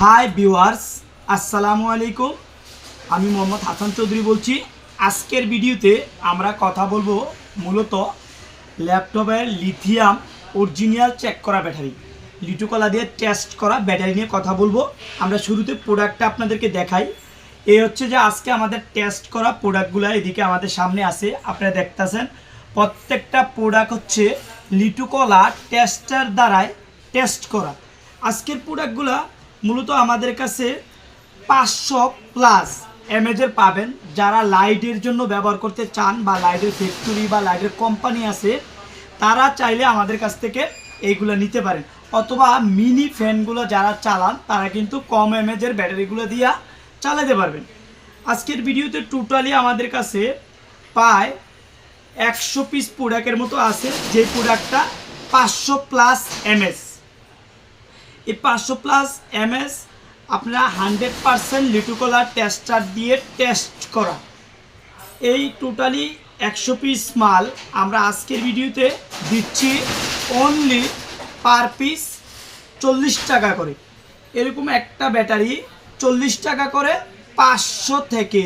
High viewers আসসালামু আলাইকুম। আমি মোহাম্মদ হাসান চৌধুরী বলছি। আজকের ভিডিওতে আমরা কথা বলবো মূলত ল্যাপটপের লিথিয়াম অরিজিনাল চেক করা ব্যাটারি, লিটুকলা দিয়ে টেস্ট করা ব্যাটারি নিয়ে কথা বলবো। আমরা শুরুতে প্রোডাক্টটা আপনাদেরকে দেখাই। এই হচ্ছে যে আজকে আমাদের টেস্ট করা প্রোডাক্টগুলো এদিকে আমাদের সামনে আছে, আপনারা দেখতেছেন। প্রত্যেকটা প্রোডাক্ট হচ্ছে লিটুকলা টেস্টার দ্বারাই টেস্ট করা। আজকের প্রোডাক্টগুলো মূলত আমাদের কাছে 500+ এমএজের পাবেন। যারা লাইটের জন্য ব্যবহার করতে চান বা লাইটের ফ্যাক্টরি বা লাইটের কোম্পানি আছে, তারা চাইলে আমাদের কাছ থেকে এইগুলো নিতে পারেন। অথবা মিনি ফ্যানগুলো যারা চালান তারা কিন্তু কম এমএজের ব্যাটারিগুলো দিয়ে চালাতে পারবেন। আজকের ভিডিওতে টোটালি আমাদের কাছে প্রায় 100 পিস প্রোডাক্টের মতো আছে, যে প্রোডাক্টটা 500+ এমএস। এই 500+ এমএস আপনারা 100% লিটুকলা টেস্টার দিয়ে টেস্ট করা। এই টোটালি 100 পিস মাল আমরা আজকের ভিডিওতে দিচ্ছি অনলি পার পিস 40 টাকা করে। এরকম একটা ব্যাটারি 40 টাকা করে, 500 থেকে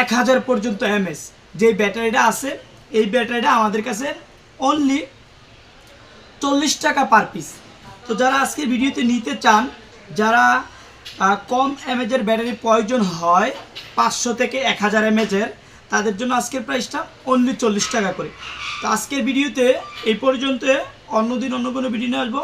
1000 পর্যন্ত এমএস যে ব্যাটারিটা আছে, এই ব্যাটারিটা আমাদের কাছে অনলি 40 টাকা পার পিস। তো যারা আজকের ভিডিওতে নিতে চান, যারা কম এমএজের ব্যাটারির প্রয়োজন হয় 500 থেকে 1000 এমএজের, তাদের জন্য আজকের প্রাইসটা অনলি 40 টাকা করে। তো আজকের ভিডিওতে এই পর্যন্ত, অন্যদিন অন্য কোনো ভিডিও নিয়ে আসবো।